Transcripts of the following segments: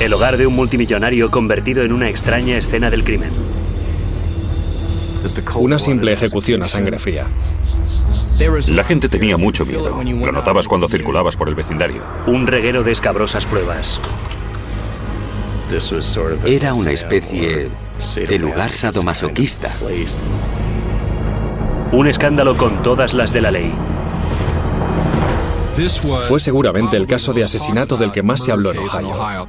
El hogar de un multimillonario convertido en una extraña escena del crimen. Una simple ejecución a sangre fría. La gente tenía mucho miedo. Lo notabas cuando circulabas por el vecindario. Un reguero de escabrosas pruebas. Era una especie de lugar sadomasoquista. Un escándalo con todas las de la ley. Fue seguramente el caso de asesinato del que más se habló en Ohio.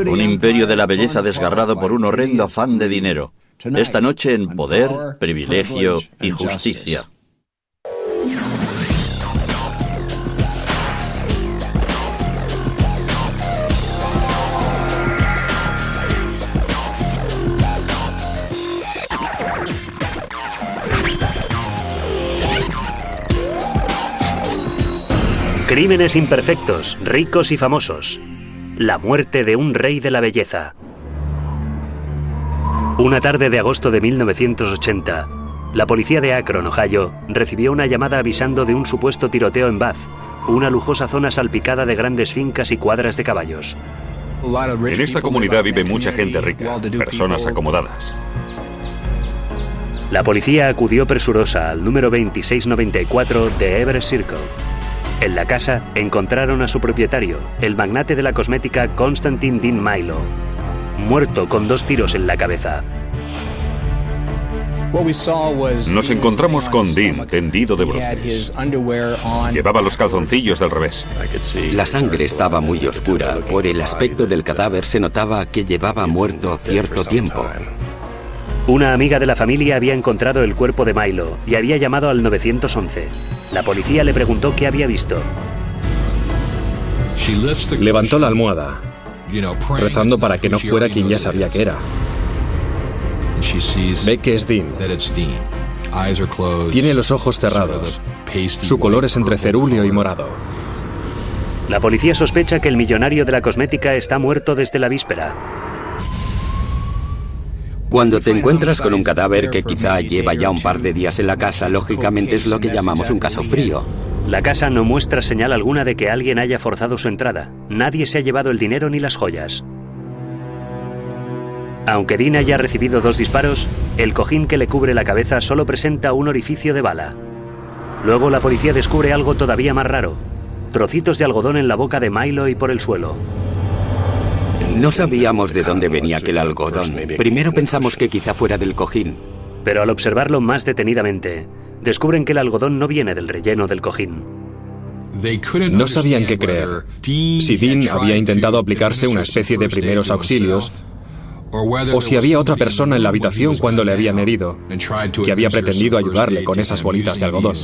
Un imperio de la belleza desgarrado por un horrendo afán de dinero. Esta noche en Poder, Privilegio y Justicia. Crímenes imperfectos, ricos y famosos. La muerte de un rey de la belleza. Una tarde de agosto de 1980, la policía de Akron, Ohio, recibió una llamada avisando de un supuesto tiroteo en Bath, una lujosa zona salpicada de grandes fincas y cuadras de caballos. En esta comunidad vive mucha gente rica, personas acomodadas. La policía acudió presurosa al número 2694 de Everett Circle. En la casa encontraron a su propietario, el magnate de la cosmética Constantine Dean Milo, muerto con 2 tiros en la cabeza. Nos encontramos con Dean tendido de bruces. Llevaba los calzoncillos del revés. La sangre estaba muy oscura. Por el aspecto del cadáver se notaba que llevaba muerto cierto tiempo. Una amiga de la familia había encontrado el cuerpo de Milo y había llamado al 911. La policía le preguntó qué había visto. Levantó la almohada, rezando para que no fuera quien ya sabía que era. Ve que es Dean. Tiene los ojos cerrados. Su color es entre cerúleo y morado. La policía sospecha que el millonario de la cosmética está muerto desde la víspera. Cuando te encuentras con un cadáver que quizá lleva ya un par de días en la casa, lógicamente es lo que llamamos un caso frío. La casa no muestra señal alguna de que alguien haya forzado su entrada. Nadie se ha llevado el dinero ni las joyas. Aunque Dean haya recibido 2 disparos, el cojín que le cubre la cabeza solo presenta un orificio de bala. Luego la policía descubre algo todavía más raro: trocitos de algodón en la boca de Milo y por el suelo. No sabíamos de dónde venía aquel algodón. Primero pensamos que quizá fuera del cojín. Pero al observarlo más detenidamente, descubren que el algodón no viene del relleno del cojín. No sabían qué creer. Si Dean había intentado aplicarse una especie de primeros auxilios, o si había otra persona en la habitación cuando le habían herido, que había pretendido ayudarle con esas bolitas de algodón.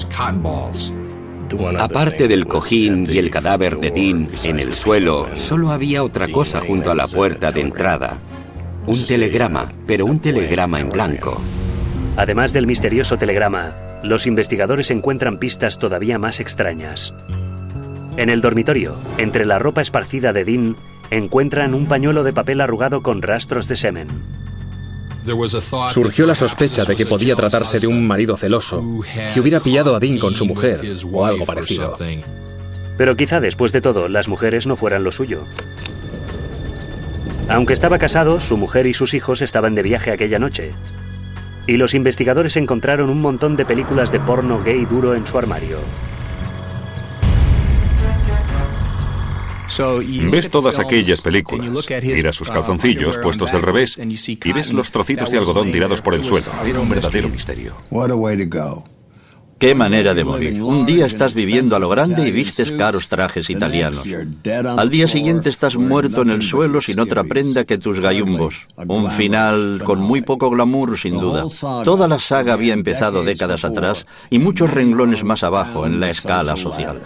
Aparte del cojín y el cadáver de Dean en el suelo, solo había otra cosa junto a la puerta de entrada. Un telegrama, pero un telegrama en blanco. Además del misterioso telegrama, los investigadores encuentran pistas todavía más extrañas. En el dormitorio, entre la ropa esparcida de Dean, encuentran un pañuelo de papel arrugado con rastros de semen. Surgió la sospecha de que podía tratarse de un marido celoso, que hubiera pillado a Dean con su mujer, o algo parecido. Pero quizá después de todo, las mujeres no fueran lo suyo. Aunque estaba casado, su mujer y sus hijos estaban de viaje aquella noche. Y los investigadores encontraron un montón de películas de porno gay duro en su armario. Ves todas aquellas películas, miras sus calzoncillos puestos del revés y ves los trocitos de algodón tirados por el suelo. Era un verdadero misterio. ¡Qué manera de morir! Un día estás viviendo a lo grande y vistes caros trajes italianos. Al día siguiente estás muerto en el suelo sin otra prenda que tus gallumbos. Un final con muy poco glamour, sin duda. Toda la saga había empezado décadas atrás y muchos renglones más abajo en la escala social.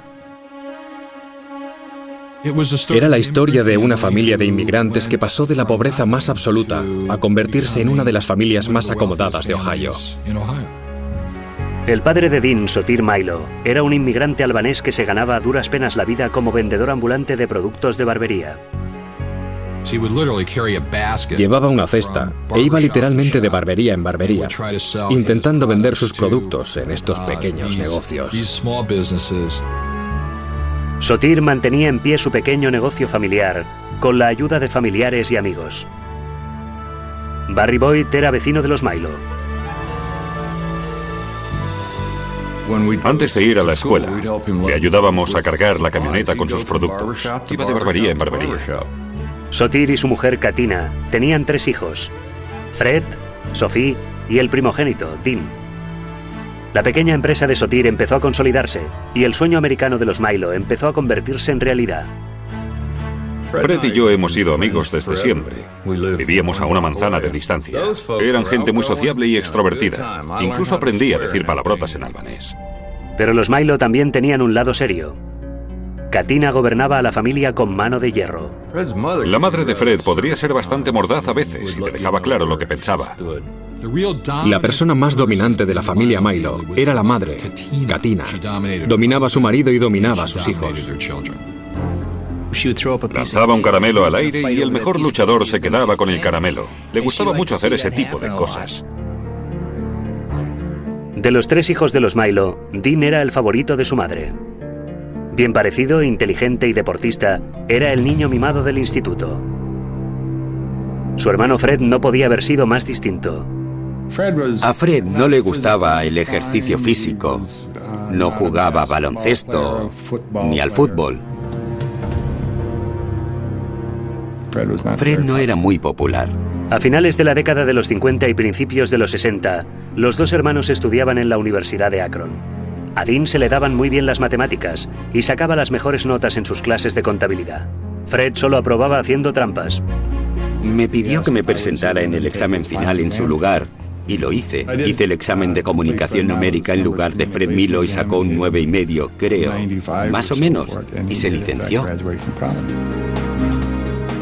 Era la historia de una familia de inmigrantes que pasó de la pobreza más absoluta a convertirse en una de las familias más acomodadas de Ohio. El padre de Dean, Sotir Milo, era un inmigrante albanés que se ganaba a duras penas la vida como vendedor ambulante de productos de barbería. Llevaba una cesta e iba literalmente de barbería en barbería, intentando vender sus productos en estos pequeños negocios. Sotir mantenía en pie su pequeño negocio familiar con la ayuda de familiares y amigos. Barry Boyd era vecino de los Milo. Antes de ir a la escuela, le ayudábamos a cargar la camioneta con sus productos. Iba de barbería en barbería. Sotir y su mujer Katina tenían 3 hijos: Fred, Sophie y el primogénito, Dean. La pequeña empresa de Sotir empezó a consolidarse y el sueño americano de los Milo empezó a convertirse en realidad. Fred y yo hemos sido amigos desde siempre. Vivíamos a una manzana de distancia. Eran gente muy sociable y extrovertida. Incluso aprendí a decir palabrotas en albanés. Pero los Milo también tenían un lado serio. Katina gobernaba a la familia con mano de hierro. La madre de Fred podría ser bastante mordaz a veces y te dejaba claro lo que pensaba. La persona más dominante de la familia Milo era la madre, Katina. Dominaba a su marido y dominaba a sus hijos. Lanzaba un caramelo al aire y el mejor luchador se quedaba con el caramelo. Le gustaba mucho hacer ese tipo de cosas. De los 3 hijos de los Milo, Dean era el favorito de su madre. Bien parecido, inteligente y deportista, era el niño mimado del instituto. Su hermano Fred no podía haber sido más distinto. A Fred no le gustaba el ejercicio físico. No jugaba baloncesto ni al fútbol. Fred no era muy popular. A finales de la década de los 50 y principios de los 60, los 2 hermanos estudiaban en la Universidad de Akron. A Dean se le daban muy bien las matemáticas y sacaba las mejores notas en sus clases de contabilidad. Fred solo aprobaba haciendo trampas. Me pidió que me presentara en el examen final en su lugar, y lo hice. Hice el examen de comunicación numérica en lugar de Fred Milo y sacó un 9,5, creo. Más o menos. Y se licenció.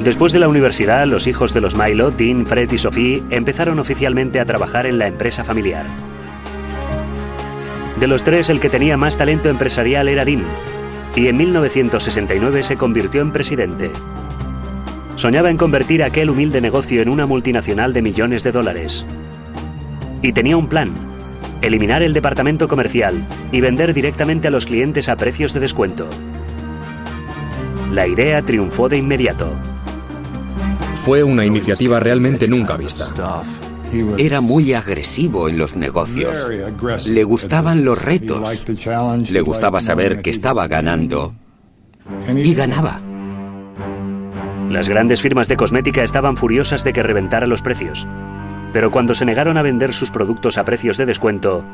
Después de la universidad, los hijos de los Milo, Dean, Fred y Sophie, empezaron oficialmente a trabajar en la empresa familiar. De los 3, el que tenía más talento empresarial era Dean, y en 1969 se convirtió en presidente. Soñaba en convertir aquel humilde negocio en una multinacional de millones de dólares. Y tenía un plan: eliminar el departamento comercial y vender directamente a los clientes a precios de descuento. La idea triunfó de inmediato. Fue una iniciativa realmente nunca vista. Era muy agresivo en los negocios. Le gustaban los retos. Le gustaba saber que estaba ganando. Y ganaba. Las grandes firmas de cosmética estaban furiosas de que reventara los precios. Pero cuando se negaron a vender sus productos a precios de descuento,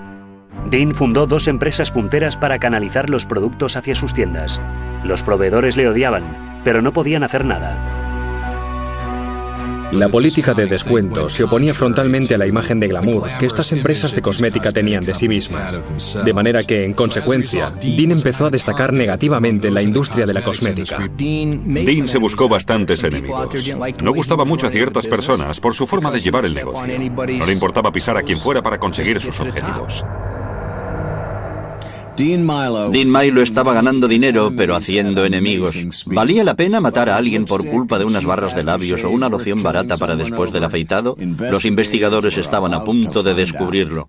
Dean fundó 2 empresas punteras para canalizar los productos hacia sus tiendas. Los proveedores le odiaban, pero no podían hacer nada. La política de descuento se oponía frontalmente a la imagen de glamour que estas empresas de cosmética tenían de sí mismas. De manera que, en consecuencia, Dean empezó a destacar negativamente en la industria de la cosmética. Dean se buscó bastantes enemigos. No gustaba mucho a ciertas personas por su forma de llevar el negocio. No le importaba pisar a quien fuera para conseguir sus objetivos. Dean Milo estaba ganando dinero, pero haciendo enemigos. ¿Valía la pena matar a alguien por culpa de unas barras de labios o una loción barata para después del afeitado? Los investigadores estaban a punto de descubrirlo.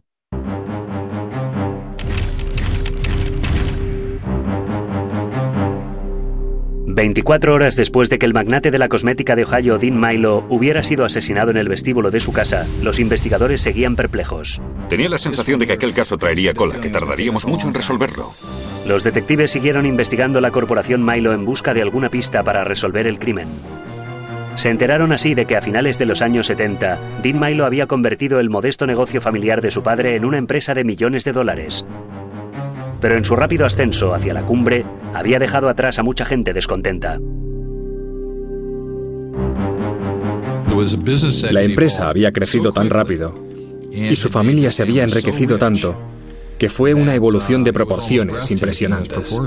...24 horas después de que el magnate de la cosmética de Ohio, Dean Milo, hubiera sido asesinado en el vestíbulo de su casa, los investigadores seguían perplejos. Tenía la sensación de que aquel caso traería cola, que tardaríamos mucho en resolverlo. Los detectives siguieron investigando la corporación Milo en busca de alguna pista para resolver el crimen. Se enteraron así de que a finales de los años 70, Dean Milo había convertido el modesto negocio familiar de su padre en una empresa de millones de dólares. Pero en su rápido ascenso hacia la cumbre, había dejado atrás a mucha gente descontenta. La empresa había crecido tan rápido y su familia se había enriquecido tanto que fue una evolución de proporciones impresionantes.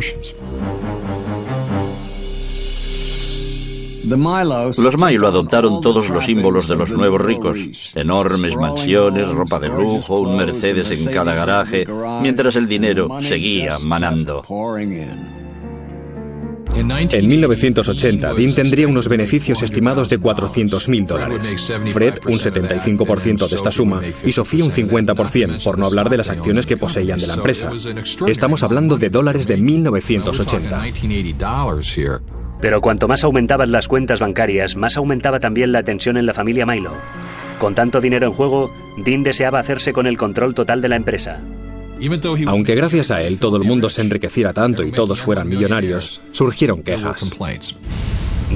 Los Milo adoptaron todos los símbolos de los nuevos ricos: enormes mansiones, ropa de lujo, un Mercedes en cada garaje, mientras el dinero seguía manando. En 1980, Dean tendría unos beneficios estimados de $400.000. Fred un 75% de esta suma y Sophie un 50%, por no hablar de las acciones que poseían de la empresa. Estamos hablando de dólares de 1980. Pero cuanto más aumentaban las cuentas bancarias, más aumentaba también la tensión en la familia Milo. Con tanto dinero en juego, Dean deseaba hacerse con el control total de la empresa. Aunque gracias a él todo el mundo se enriqueciera tanto y todos fueran millonarios, surgieron quejas.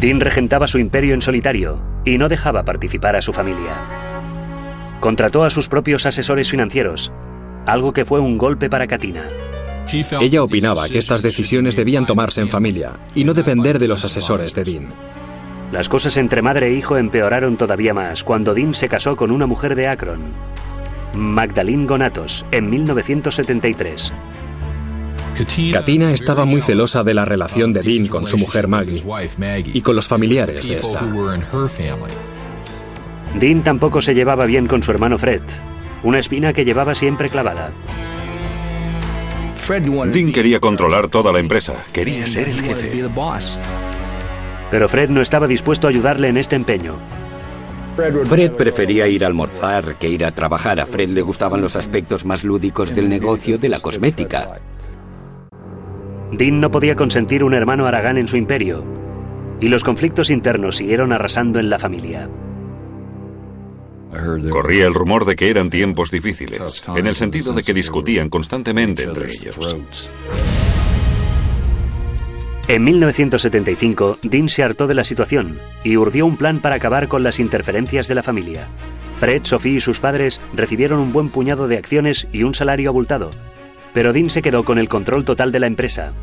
Dean regentaba su imperio en solitario y no dejaba participar a su familia. Contrató a sus propios asesores financieros, algo que fue un golpe para Katina. Ella opinaba que estas decisiones debían tomarse en familia y no depender de los asesores de Dean. Las cosas entre madre e hijo empeoraron todavía más cuando Dean se casó con una mujer de Akron, Magdalene Gonatos, en 1973. Katina estaba muy celosa de la relación de Dean con su mujer Maggie y con los familiares de esta. Dean tampoco se llevaba bien con su hermano Fred, una espina que llevaba siempre clavada. Dean quería controlar toda la empresa, quería ser el jefe. Pero Fred no estaba dispuesto a ayudarle en este empeño. Fred prefería ir a almorzar que ir a trabajar. A Fred le gustaban los aspectos más lúdicos del negocio de la cosmética. Dean no podía consentir un hermano haragán en su imperio, y los conflictos internos siguieron arrasando en la familia. Corría el rumor de que eran tiempos difíciles, en el sentido de que discutían constantemente entre ellos. En 1975, Dean se hartó de la situación y urdió un plan para acabar con las interferencias de la familia. Fred, Sophie y sus padres recibieron un buen puñado de acciones y un salario abultado, pero Dean se quedó con el control total de la empresa.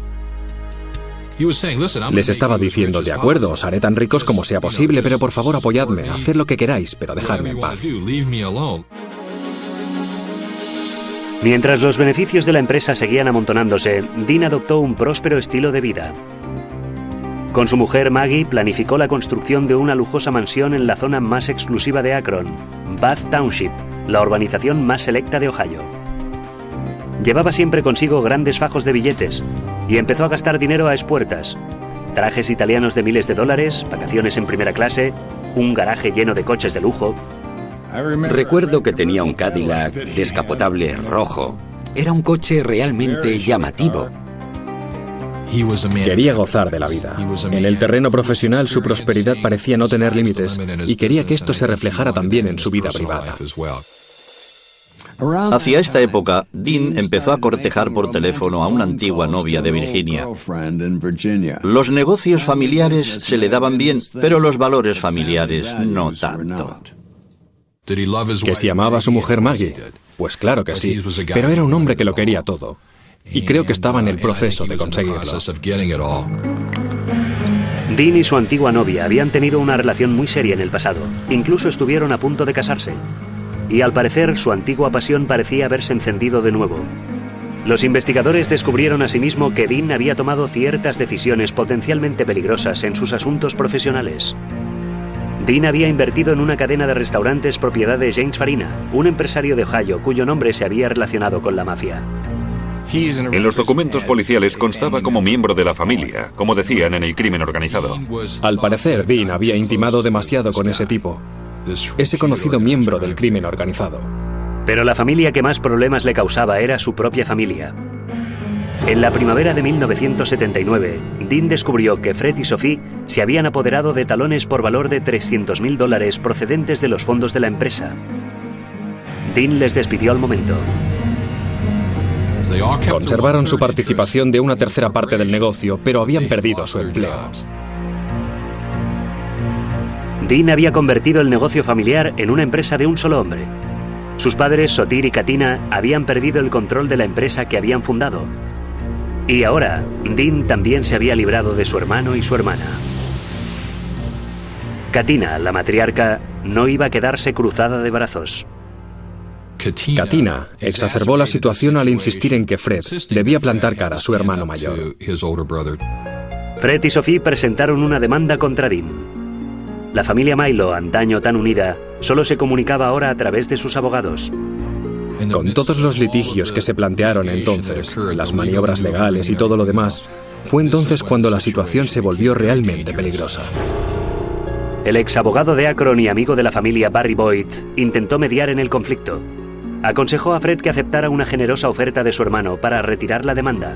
Les estaba diciendo, de acuerdo, os haré tan ricos como sea posible, pero por favor apoyadme, haced lo que queráis, pero dejadme en paz. Mientras los beneficios de la empresa seguían amontonándose, Dean adoptó un próspero estilo de vida. Con su mujer Maggie planificó la construcción de una lujosa mansión en la zona más exclusiva de Akron, Bath Township, la urbanización más selecta de Ohio. Llevaba siempre consigo grandes fajos de billetes y empezó a gastar dinero a espuertas. Trajes italianos de miles de dólares, vacaciones en primera clase, un garaje lleno de coches de lujo. Recuerdo que tenía un Cadillac descapotable rojo. Era un coche realmente llamativo. Quería gozar de la vida. En el terreno profesional su prosperidad parecía no tener límites y quería que esto se reflejara también en su vida privada. Hacia esta época, Dean empezó a cortejar por teléfono a una antigua novia de Virginia. Los negocios familiares se le daban bien, pero los valores familiares no tanto. ¿Que si amaba a su mujer Maggie? Pues claro que sí, pero era un hombre que lo quería todo. Y creo que estaba en el proceso de conseguirlo. Dean y su antigua novia habían tenido una relación muy seria en el pasado. Incluso estuvieron a punto de casarse. Y al parecer su antigua pasión parecía haberse encendido de nuevo. Los investigadores descubrieron asimismo que Dean había tomado ciertas decisiones potencialmente peligrosas en sus asuntos profesionales. Dean había invertido en una cadena de restaurantes propiedad de James Farina, un empresario de Ohio cuyo nombre se había relacionado con la mafia. En los documentos policiales constaba como miembro de la familia, como decían en el crimen organizado. Al parecer, Dean había intimado demasiado con ese tipo, ese conocido miembro del crimen organizado. Pero la familia que más problemas le causaba era su propia familia. En la primavera de 1979, Dean descubrió que Fred y Sophie se habían apoderado de talones por valor de $300.000 procedentes de los fondos de la empresa. Dean les despidió al momento. Conservaron su participación de una tercera parte del negocio, pero habían perdido su empleo. Dean había convertido el negocio familiar en una empresa de un solo hombre. Sus padres, Sotir y Katina, habían perdido el control de la empresa que habían fundado. Y ahora, Dean también se había librado de su hermano y su hermana. Katina, la matriarca, no iba a quedarse cruzada de brazos. Katina exacerbó la situación al insistir en que Fred debía plantar cara a su hermano mayor. Fred y Sophie presentaron una demanda contra Dean. La familia Milo, antaño tan unida, solo se comunicaba ahora a través de sus abogados. Con todos los litigios que se plantearon entonces, las maniobras legales y todo lo demás, fue entonces cuando la situación se volvió realmente peligrosa. El ex abogado de Akron y amigo de la familia Barry Boyd intentó mediar en el conflicto. Aconsejó a Fred que aceptara una generosa oferta de su hermano para retirar la demanda.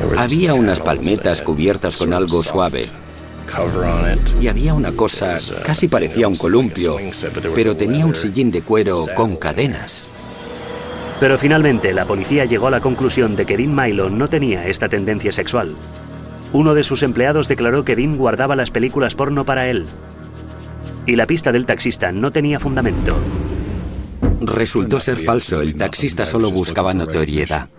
Había unas palmetas cubiertas con algo suave. Y había una cosa, casi parecía un columpio, pero tenía un sillín de cuero con cadenas. Pero finalmente la policía llegó a la conclusión de que Dean Milo no tenía esta tendencia sexual. Uno de sus empleados declaró que Dean guardaba las películas porno para él. Y la pista del taxista no tenía fundamento. Resultó ser falso, el taxista solo buscaba notoriedad.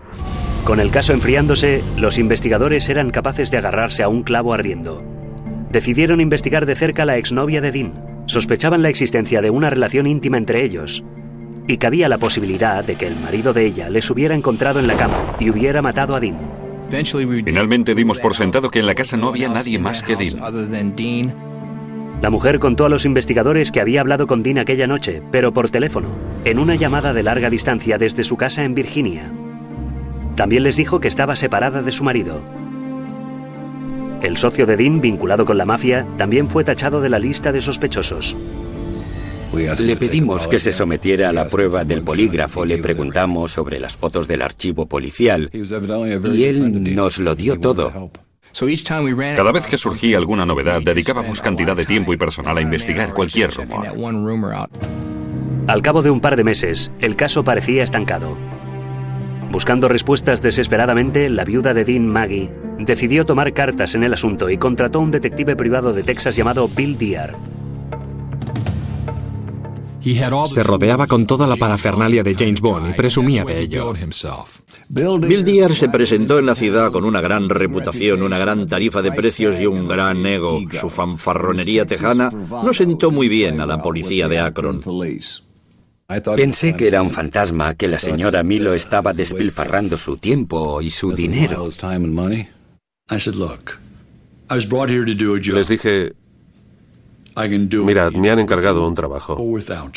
Con el caso enfriándose, los investigadores eran capaces de agarrarse a un clavo ardiendo. Decidieron investigar de cerca a la exnovia de Dean. Sospechaban la existencia de una relación íntima entre ellos. Y cabía la posibilidad de que el marido de ella les hubiera encontrado en la cama y hubiera matado a Dean. Finalmente dimos por sentado que en la casa no había nadie más que Dean. La mujer contó a los investigadores que había hablado con Dean aquella noche, pero por teléfono, en una llamada de larga distancia desde su casa en Virginia. También les dijo que estaba separada de su marido. El socio de Dean, vinculado con la mafia, también fue tachado de la lista de sospechosos. Le pedimos que se sometiera a la prueba del polígrafo, le preguntamos sobre las fotos del archivo policial y él nos lo dio todo. Cada vez que surgía alguna novedad, dedicábamos cantidad de tiempo y personal a investigar cualquier rumor. Al cabo de un par de meses, el caso parecía estancado. Buscando respuestas desesperadamente, la viuda de Dean, Maggie, decidió tomar cartas en el asunto y contrató a un detective privado de Texas llamado Bill Dyer. Se rodeaba con toda la parafernalia de James Bond y presumía de ello. Bill Dyer se presentó en la ciudad con una gran reputación, una gran tarifa de precios y un gran ego. Su fanfarronería tejana no sentó muy bien a la policía de Akron. Pensé que era un fantasma, que la señora Milo estaba despilfarrando su tiempo y su dinero. Les dije, mirad, me han encargado un trabajo.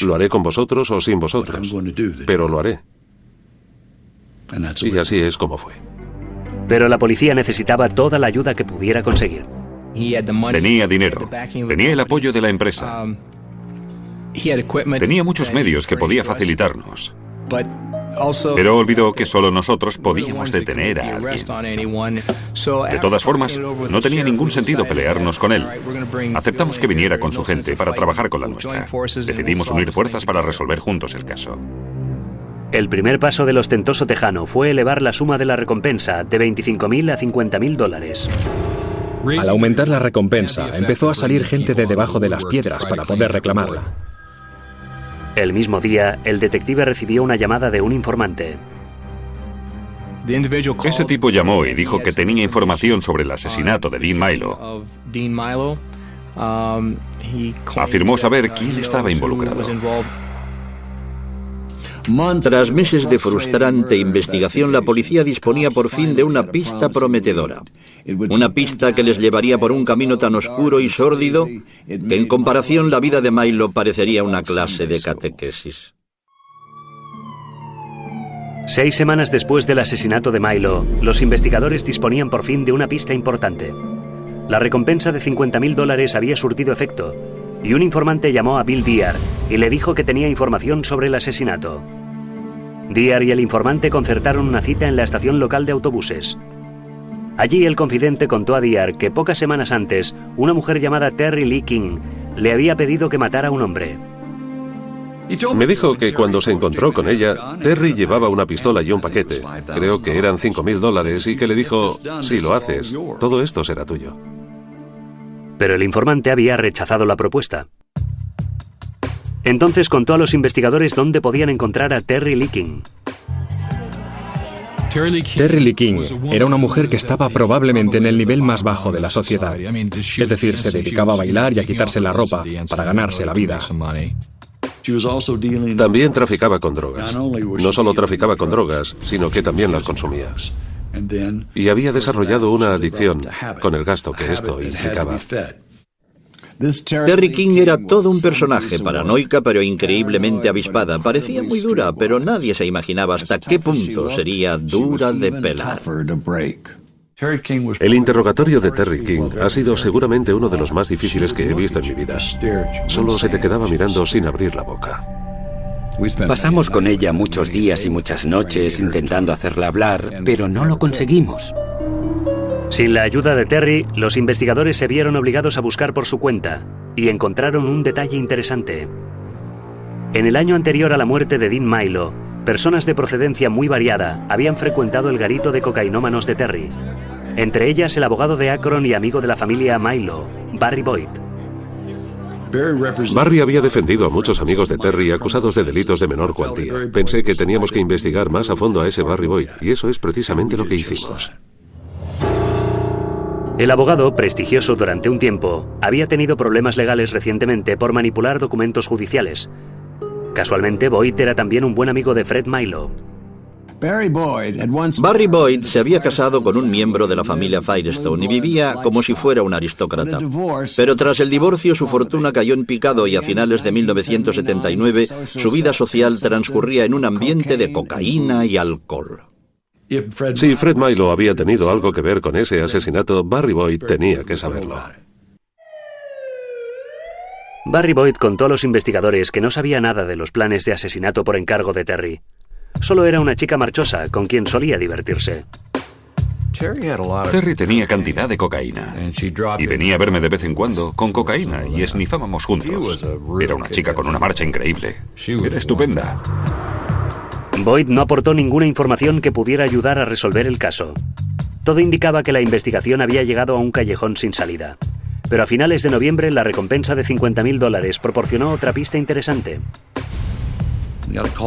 Lo haré con vosotros o sin vosotros, pero lo haré. Y así es como fue. Pero la policía necesitaba toda la ayuda que pudiera conseguir. Tenía dinero, tenía el apoyo de la empresa. Tenía muchos medios que podía facilitarnos. Pero olvidó que solo nosotros podíamos detener a alguien. De todas formas, no tenía ningún sentido pelearnos con él. Aceptamos que viniera con su gente para trabajar con la nuestra. Decidimos unir fuerzas para resolver juntos el caso. El primer paso del ostentoso tejano fue elevar la suma de la recompensa de $25,000 a $50,000. Al aumentar la recompensa, empezó a salir gente de debajo de las piedras para poder reclamarla. El mismo día, el detective recibió una llamada de un informante. Ese tipo llamó y dijo que tenía información sobre el asesinato de Dean Milo. Afirmó saber quién estaba involucrado. Tras meses de frustrante investigación, la policía disponía por fin de una pista prometedora. Una pista que les llevaría por un camino tan oscuro y sórdido que, en comparación, la vida de Milo parecería una clase de catequesis. 6 semanas después del asesinato de Milo, los investigadores disponían por fin de una pista importante. La recompensa de $50,000 había surtido efecto, y un informante llamó a Bill Dyer y le dijo que tenía información sobre el asesinato. Dyer y el informante concertaron una cita en la estación local de autobuses. Allí el confidente contó a Dyer que pocas semanas antes, una mujer llamada Terry Lee King le había pedido que matara a un hombre. Me dijo que cuando se encontró con ella, Terry llevaba una pistola y un paquete. Creo que eran $5,000 y que le dijo, si lo haces, todo esto será tuyo. Pero el informante había rechazado la propuesta. Entonces contó a los investigadores dónde podían encontrar a Terry Lee King. Terry Lee King era una mujer que estaba probablemente en el nivel más bajo de la sociedad. Es decir, se dedicaba a bailar y a quitarse la ropa para ganarse la vida. También traficaba con drogas. No solo traficaba con drogas, sino que también las consumía. Y había desarrollado una adicción con el gasto que esto implicaba. Terry King era todo un personaje, paranoica pero increíblemente avispada. Parecía muy dura, pero nadie se imaginaba hasta qué punto sería dura de pelar. El interrogatorio de Terry King ha sido seguramente uno de los más difíciles que he visto en mi vida. Solo se te quedaba mirando sin abrir la boca. Pasamos con ella muchos días y muchas noches intentando hacerla hablar, pero no lo conseguimos. Sin la ayuda de Terry, los investigadores se vieron obligados a buscar por su cuenta y encontraron un detalle interesante. En el año anterior a la muerte de Dean Milo, personas de procedencia muy variada habían frecuentado el garito de cocainómanos de Terry. Entre ellas el abogado de Akron y amigo de la familia Milo, Barry Boyd. Barry había defendido a muchos amigos de Terry acusados de delitos de menor cuantía. Pensé que teníamos que investigar más a fondo a ese Barry Boyd, y eso es precisamente lo que hicimos. El abogado, prestigioso durante un tiempo, había tenido problemas legales recientemente por manipular documentos judiciales. Casualmente, Boyd era también un buen amigo de Fred Milo. Barry Boyd se había casado con un miembro de la familia Firestone y vivía como si fuera un aristócrata. Pero tras el divorcio su fortuna cayó en picado y a finales de 1979 su vida social transcurría en un ambiente de cocaína y alcohol. Si Fred Milo había tenido algo que ver con ese asesinato, Barry Boyd tenía que saberlo. Barry Boyd contó a los investigadores que no sabía nada de los planes de asesinato por encargo de Terry. Solo era una chica marchosa con quien solía divertirse. Terry tenía cantidad de cocaína y venía a verme de vez en cuando con cocaína y esnifábamos juntos. Era una chica con una marcha increíble. Era estupenda. Boyd no aportó ninguna información que pudiera ayudar a resolver el caso. Todo indicaba que la investigación había llegado a un callejón sin salida. Pero a finales de noviembre la recompensa de $50,000 proporcionó otra pista interesante.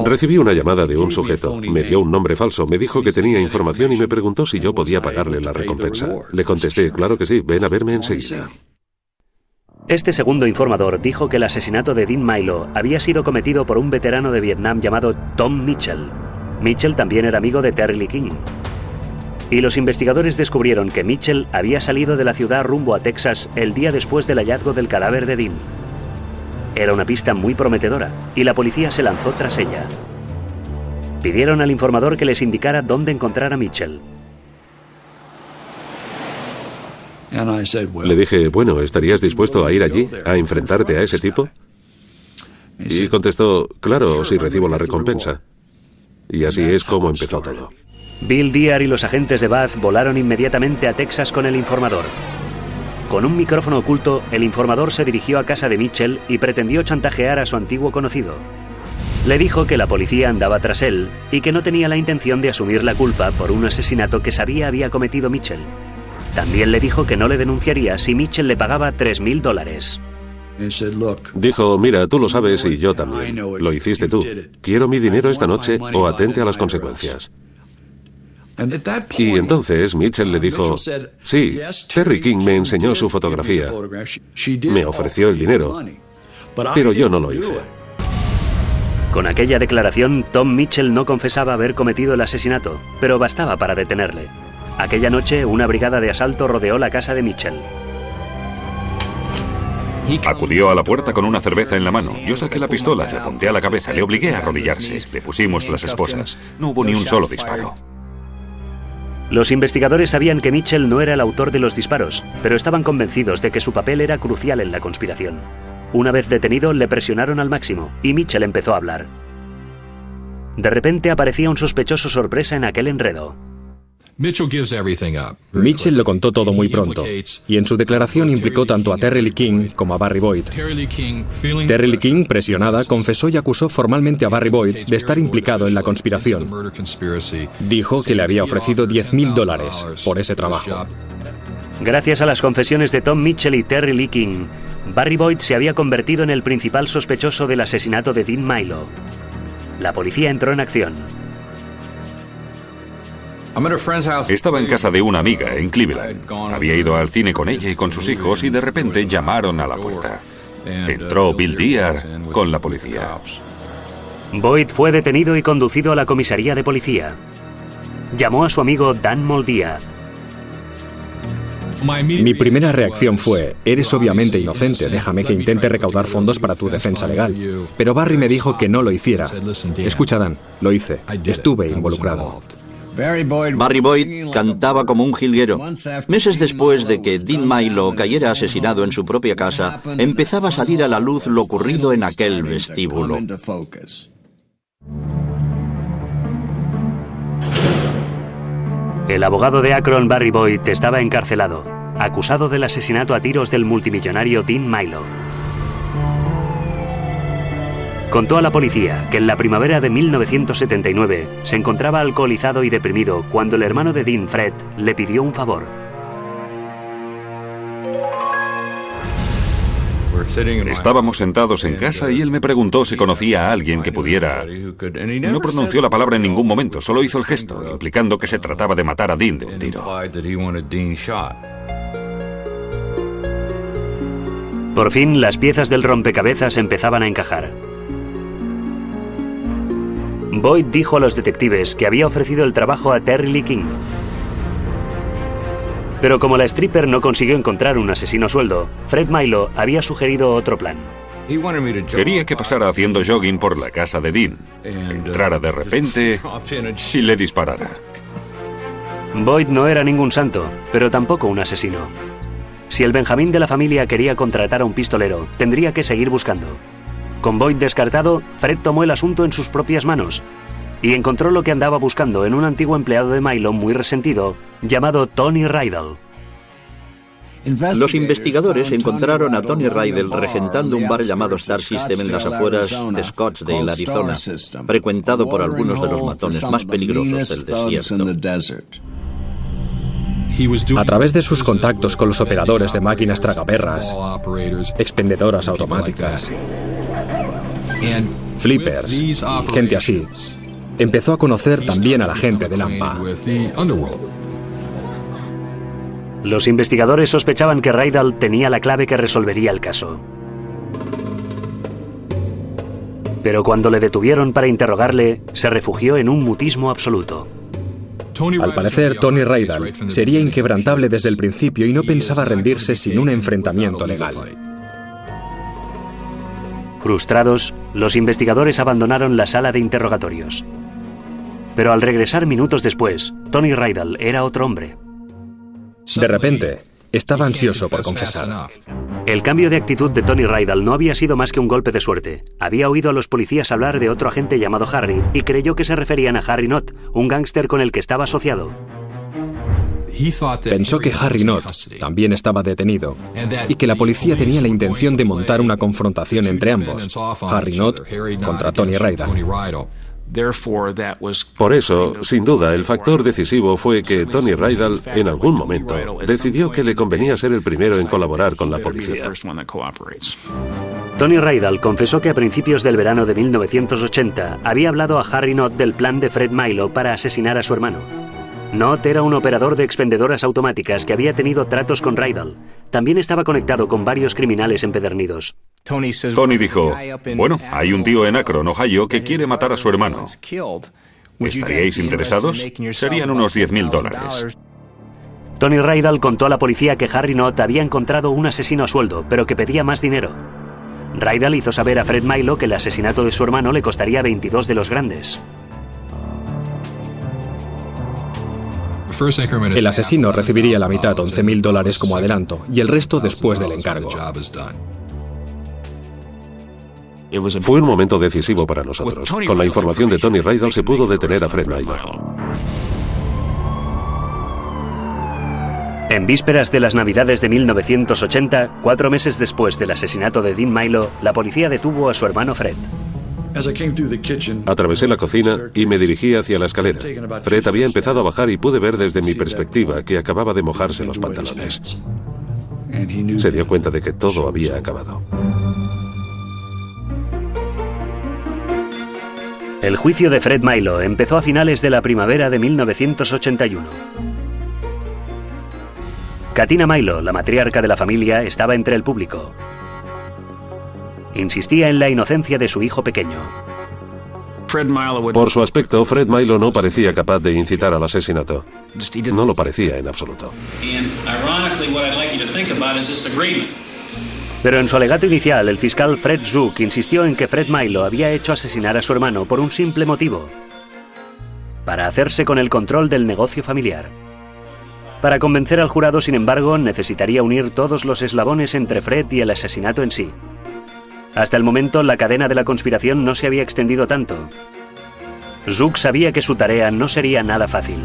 Recibí una llamada de un sujeto. Me dio un nombre falso, me dijo que tenía información y me preguntó si yo podía pagarle la recompensa. Le contesté, claro que sí, ven a verme enseguida. Este segundo informador dijo que el asesinato de Dean Milo había sido cometido por un veterano de Vietnam llamado Tom Mitchell. Mitchell también era amigo de Terry Lee King. Y los investigadores descubrieron que Mitchell había salido de la ciudad rumbo a Texas el día después del hallazgo del cadáver de Dean. Era una pista muy prometedora y la policía se lanzó tras ella. Pidieron al informador que les indicara dónde encontrar a Mitchell. Le dije, bueno, ¿estarías dispuesto a ir allí, a enfrentarte a ese tipo? Y contestó, claro, si recibo la recompensa. Y así es como empezó todo. Bill Dear y los agentes de Bath volaron inmediatamente a Texas con el informador. Con un micrófono oculto, el informador se dirigió a casa de Mitchell y pretendió chantajear a su antiguo conocido. Le dijo que la policía andaba tras él y que no tenía la intención de asumir la culpa por un asesinato que sabía había cometido Mitchell. También le dijo que no le denunciaría si Mitchell le pagaba $3,000. Dijo, mira, tú lo sabes y yo también. Lo hiciste tú. Quiero mi dinero esta noche o atente a las consecuencias. Y entonces Mitchell le dijo, sí, Terry King me enseñó su fotografía. Me ofreció el dinero, pero yo no lo hice. Con aquella declaración, Tom Mitchell no confesaba haber cometido el asesinato, pero bastaba para detenerle. Aquella noche, una brigada de asalto rodeó la casa de Mitchell. Acudió a la puerta con una cerveza en la mano. Yo saqué la pistola, le apunté a la cabeza, le obligué a arrodillarse. Le pusimos las esposas. No hubo ni un solo disparo. Los investigadores sabían que Mitchell no era el autor de los disparos, pero estaban convencidos de que su papel era crucial en la conspiración. Una vez detenido, le presionaron al máximo y Mitchell empezó a hablar. De repente aparecía un sospechoso sorpresa en aquel enredo. Mitchell lo contó todo muy pronto, y en su declaración implicó tanto a Terry Lee King como a Barry Boyd. Terry Lee King, presionada, confesó y acusó formalmente a Barry Boyd de estar implicado en la conspiración. Dijo que le había ofrecido $10,000 por ese trabajo. Gracias a las confesiones de Tom Mitchell y Terry Lee King, Barry Boyd se había convertido en el principal sospechoso del asesinato de Dean Milo. La policía entró en acción. Estaba en casa de una amiga en Cleveland. Había ido al cine con ella y con sus hijos y de repente llamaron a la puerta. Entró Bill Dear con la policía. Boyd fue detenido y conducido a la comisaría de policía. Llamó a su amigo Dan Moldía. Mi primera reacción fue, eres obviamente inocente, déjame que intente recaudar fondos para tu defensa legal. Pero Barry me dijo que no lo hiciera. Escucha, Dan, lo hice. Estuve involucrado. Barry Boyd cantaba como un jilguero. Meses después de que Dean Milo cayera asesinado en su propia casa, empezaba a salir a la luz lo ocurrido en aquel vestíbulo. El abogado de Akron, Barry Boyd, estaba encarcelado, acusado del asesinato a tiros del multimillonario Dean Milo. Contó a la policía que en la primavera de 1979 se encontraba alcoholizado y deprimido cuando el hermano de Dean, Fred, le pidió un favor. Estábamos sentados en casa y él me preguntó si conocía a alguien que pudiera... No pronunció la palabra en ningún momento, solo hizo el gesto, implicando que se trataba de matar a Dean de un tiro. Por fin, las piezas del rompecabezas empezaban a encajar. Boyd dijo a los detectives que había ofrecido el trabajo a Terry Lee King. Pero como la stripper no consiguió encontrar un asesino a sueldo, Fred Milo había sugerido otro plan. Quería que pasara haciendo jogging por la casa de Dean, entrara de repente y le disparara. Boyd no era ningún santo, pero tampoco un asesino. Si el Benjamín de la familia quería contratar a un pistolero, tendría que seguir buscando. Con Boyd descartado, Fred tomó el asunto en sus propias manos y encontró lo que andaba buscando en un antiguo empleado de Milo muy resentido, llamado Tony Rydell. Los investigadores encontraron a Tony Rydell regentando un bar llamado Star System en las afueras de Scottsdale, Arizona, frecuentado por algunos de los matones más peligrosos del desierto. A través de sus contactos con los operadores de máquinas tragaperras, expendedoras automáticas, flippers y gente así, empezó a conocer también a la gente del AMPA. Los investigadores sospechaban que Rydell tenía la clave que resolvería el caso. Pero cuando le detuvieron para interrogarle, se refugió en un mutismo absoluto. Al parecer, Tony Rydell sería inquebrantable desde el principio y no pensaba rendirse sin un enfrentamiento legal. Frustrados, los investigadores abandonaron la sala de interrogatorios. Pero al regresar minutos después, Tony Rydell era otro hombre. De repente, estaba ansioso por confesar. El cambio de actitud de Tony Rydell no había sido más que un golpe de suerte. Había oído a los policías hablar de otro agente llamado Harry y creyó que se referían a Harry Knott, un gángster con el que estaba asociado. Pensó que Harry Knott también estaba detenido y que la policía tenía la intención de montar una confrontación entre ambos, Harry Knott contra Tony Rydell. Por eso, sin duda, el factor decisivo fue que Tony Rydell, en algún momento, decidió que le convenía ser el primero en colaborar con la policía. Tony Rydell confesó que a principios del verano de 1980 había hablado a Harry Knott del plan de Fred Milo para asesinar a su hermano. Knott era un operador de expendedoras automáticas que había tenido tratos con Rydell. También estaba conectado con varios criminales empedernidos. Tony dijo, bueno, hay un tío en Akron, Ohio, que quiere matar a su hermano. ¿Estaríais interesados? Serían unos $10,000. Tony Rydell contó a la policía que Harry Knott había encontrado un asesino a sueldo, pero que pedía más dinero. Rydell hizo saber a Fred Milo que el asesinato de su hermano le costaría 22 de los grandes. El asesino recibiría la mitad, $11,000 como adelanto, y el resto después del encargo. Fue un momento decisivo para nosotros. Con la información de Tony Rydell se pudo detener a Fred Milo. En vísperas de las Navidades de 1980, 4 meses después del asesinato de Dean Milo, la policía detuvo a su hermano Fred. Atravesé la cocina y me dirigí hacia la escalera. Fred había empezado a bajar y pude ver desde mi perspectiva que acababa de mojarse los pantalones. Se dio cuenta de que todo había acabado. El juicio de Fred Milo empezó a finales de la primavera de 1981. Katina Milo, la matriarca de la familia, estaba entre el público. Insistía en la inocencia de su hijo pequeño. Por su aspecto, Fred Milo no parecía capaz de incitar al asesinato. No lo parecía en absoluto. Pero en su alegato inicial, el fiscal Fred Zook insistió en que Fred Milo había hecho asesinar a su hermano por un simple motivo: para hacerse con el control del negocio familiar. Para convencer al jurado, sin embargo, necesitaría unir todos los eslabones entre Fred y el asesinato en sí. Hasta el momento, la cadena de la conspiración no se había extendido tanto. Zook sabía que su tarea no sería nada fácil.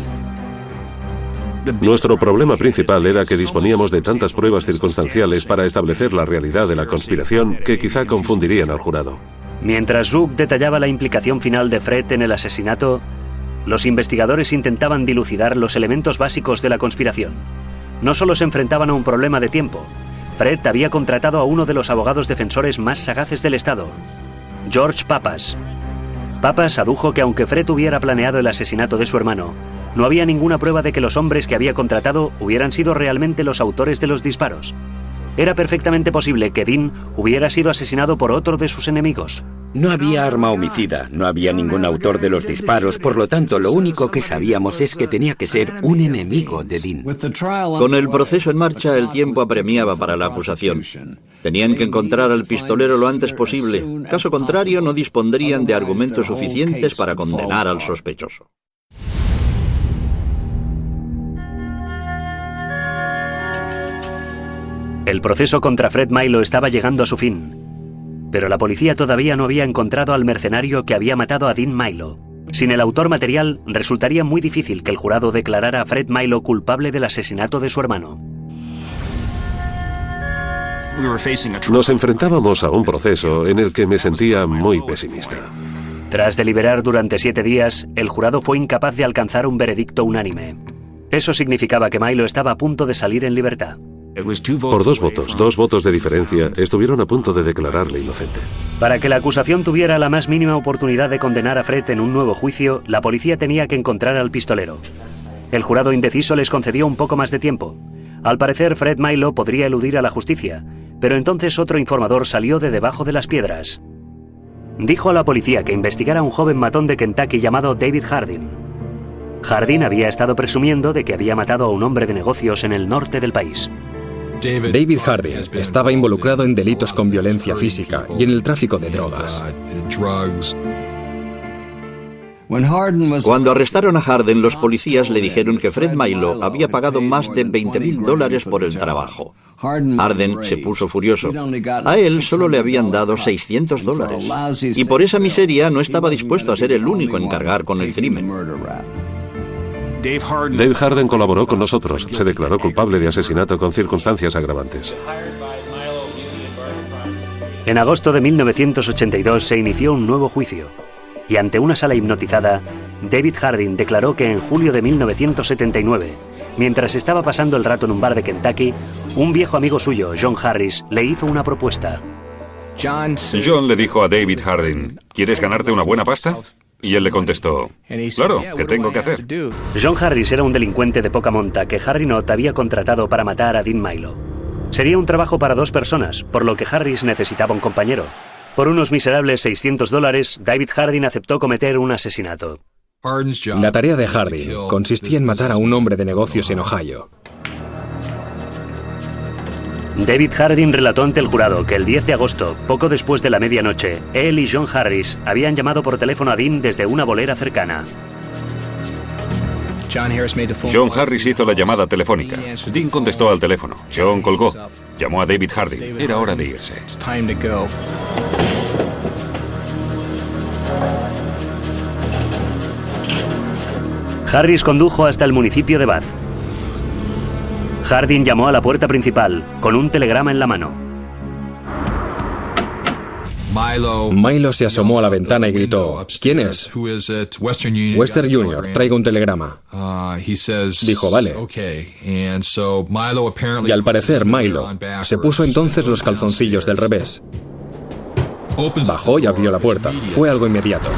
Nuestro problema principal era que disponíamos de tantas pruebas circunstanciales para establecer la realidad de la conspiración que quizá confundirían al jurado. Mientras Zook detallaba la implicación final de Fred en el asesinato, los investigadores intentaban dilucidar los elementos básicos de la conspiración. No solo se enfrentaban a un problema de tiempo. Fred había contratado a uno de los abogados defensores más sagaces del Estado, George Pappas. Pappas adujo que aunque Fred hubiera planeado el asesinato de su hermano, no había ninguna prueba de que los hombres que había contratado hubieran sido realmente los autores de los disparos. Era perfectamente posible que Dean hubiera sido asesinado por otro de sus enemigos. No había arma homicida, no había ningún autor de los disparos, por lo tanto, lo único que sabíamos es que tenía que ser un enemigo de Dean. Con el proceso en marcha, el tiempo apremiaba para la acusación. Tenían que encontrar al pistolero lo antes posible. Caso contrario, no dispondrían de argumentos suficientes para condenar al sospechoso. El proceso contra Fred Milo estaba llegando a su fin, pero la policía todavía no había encontrado al mercenario que había matado a Dean Milo. Sin el autor material, resultaría muy difícil que el jurado declarara a Fred Milo culpable del asesinato de su hermano. Nos enfrentábamos a un proceso en el que me sentía muy pesimista. Tras deliberar durante 7 días, el jurado fue incapaz de alcanzar un veredicto unánime. Eso significaba que Milo estaba a punto de salir en libertad. Por 2 votos de diferencia, estuvieron a punto de declararle inocente. Para que la acusación tuviera la más mínima oportunidad de condenar a Fred en un nuevo juicio, la policía tenía que encontrar al pistolero. El jurado indeciso les concedió un poco más de tiempo. Al parecer, Fred Milo podría eludir a la justicia, pero entonces otro informador salió de debajo de las piedras. Dijo a la policía que investigara a un joven matón de Kentucky llamado David Hardin. Hardin había estado presumiendo de que había matado a un hombre de negocios en el norte del país. David Hardin estaba involucrado en delitos con violencia física y en el tráfico de drogas. Cuando arrestaron a Hardin, los policías le dijeron que Fred Milo había pagado más de $20,000 por el trabajo. Hardin se puso furioso. A él solo le habían dado $600. Y por esa miseria no estaba dispuesto a ser el único en cargar con el crimen. Dave Hardin colaboró con nosotros. Se declaró culpable de asesinato con circunstancias agravantes. En agosto de 1982 se inició un nuevo juicio. Y ante una sala hipnotizada, David Hardin declaró que en julio de 1979, mientras estaba pasando el rato en un bar de Kentucky, un viejo amigo suyo, John Harris, le hizo una propuesta. John le dijo a David Hardin, ¿quieres ganarte una buena pasta? Y él le contestó, claro, ¿qué tengo que hacer? John Harris era un delincuente de poca monta que Harry Knott había contratado para matar a Dean Milo. Sería un trabajo para 2 personas, por lo que Harris necesitaba un compañero. Por unos miserables $600, David Hardin aceptó cometer un asesinato. La tarea de Hardin consistía en matar a un hombre de negocios en Ohio. David Hardin relató ante el jurado que el 10 de agosto, poco después de la medianoche, él y John Harris habían llamado por teléfono a Dean desde una bolera cercana. John Harris hizo la llamada telefónica. Dean contestó al teléfono. John colgó. Llamó a David Hardin. Era hora de irse. Harris condujo hasta el municipio de Bath. Hardin llamó a la puerta principal, con un telegrama en la mano. Milo se asomó a la ventana y gritó, ¿quién es? Western Junior, traigo un telegrama. Dijo, vale. Y al parecer Milo se puso entonces los calzoncillos del revés. Bajó y abrió la puerta. Fue algo inmediato.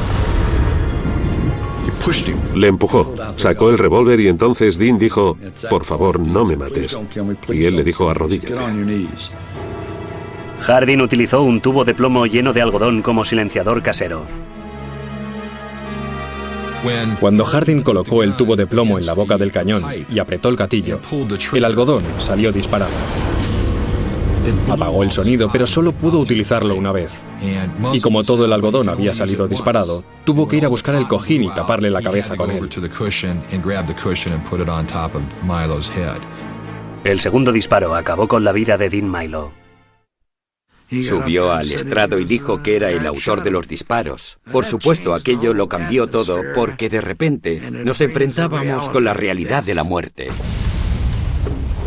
Le empujó, sacó el revólver y entonces Dean dijo, por favor, no me mates. Y él le dijo, arrodíllate. Hardin utilizó un tubo de plomo lleno de algodón como silenciador casero. Cuando Hardin colocó el tubo de plomo en la boca del cañón y apretó el gatillo, el algodón salió disparado. Apagó el sonido, pero solo pudo utilizarlo una vez. Y como todo el algodón había salido disparado, tuvo que ir a buscar el cojín y taparle la cabeza con él. El segundo disparo acabó con la vida de Dean Milo. Subió al estrado y dijo que era el autor de los disparos. Por supuesto, aquello lo cambió todo porque de repente nos enfrentábamos con la realidad de la muerte.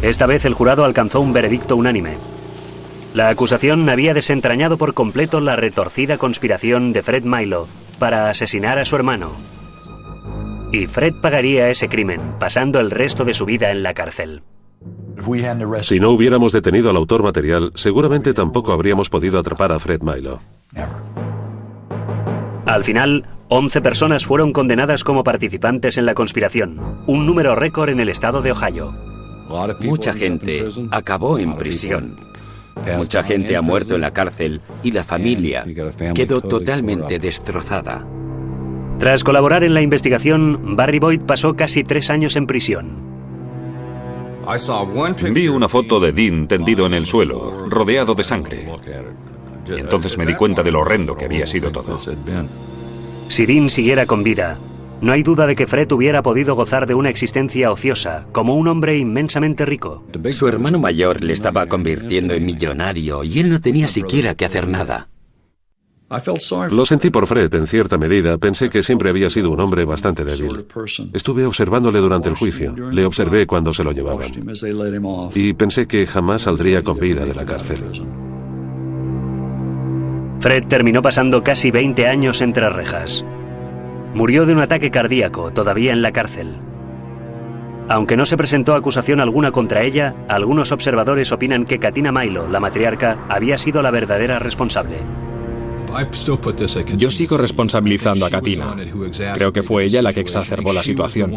Esta vez el jurado alcanzó un veredicto unánime. La acusación había desentrañado por completo la retorcida conspiración de Fred Milo para asesinar a su hermano. Y Fred pagaría ese crimen, pasando el resto de su vida en la cárcel. Si no hubiéramos detenido al autor material, seguramente tampoco habríamos podido atrapar a Fred Milo. Al final, 11 personas fueron condenadas como participantes en la conspiración, un número récord en el estado de Ohio. Mucha gente acabó en prisión. Mucha gente ha muerto en la cárcel y la familia quedó totalmente destrozada. Tras colaborar en la investigación, Barry Boyd pasó casi 3 años en prisión. Vi una foto de Dean tendido en el suelo, rodeado de sangre. Y entonces me di cuenta de lo horrendo que había sido todo. Si Dean siguiera con vida, no hay duda de que Fred hubiera podido gozar de una existencia ociosa, como un hombre inmensamente rico. Su hermano mayor le estaba convirtiendo en millonario y él no tenía siquiera que hacer nada. Lo sentí por Fred en cierta medida. Pensé que siempre había sido un hombre bastante débil. Estuve observándole durante el juicio. Le observé cuando se lo llevaban. Y pensé que jamás saldría con vida de la cárcel. Fred terminó pasando casi 20 años entre rejas. Murió de un ataque cardíaco, todavía en la cárcel. Aunque no se presentó acusación alguna contra ella, algunos observadores opinan que Katina Milo, la matriarca, había sido la verdadera responsable. Yo sigo responsabilizando a Katina. Creo que fue ella la que exacerbó la situación.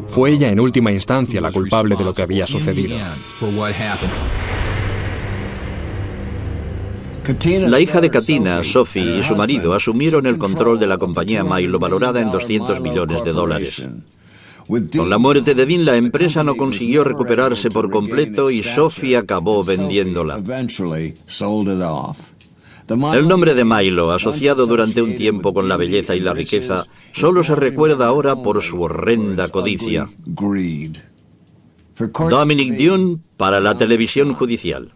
Fue ella en última instancia la culpable de lo que había sucedido. La hija de Katina, Sophie, y su marido asumieron el control de la compañía Milo, valorada en $200 millones. Con la muerte de Dean, la empresa no consiguió recuperarse por completo y Sophie acabó vendiéndola. El nombre de Milo, asociado durante un tiempo con la belleza y la riqueza, solo se recuerda ahora por su horrenda codicia. Dominic Dunne para la televisión judicial.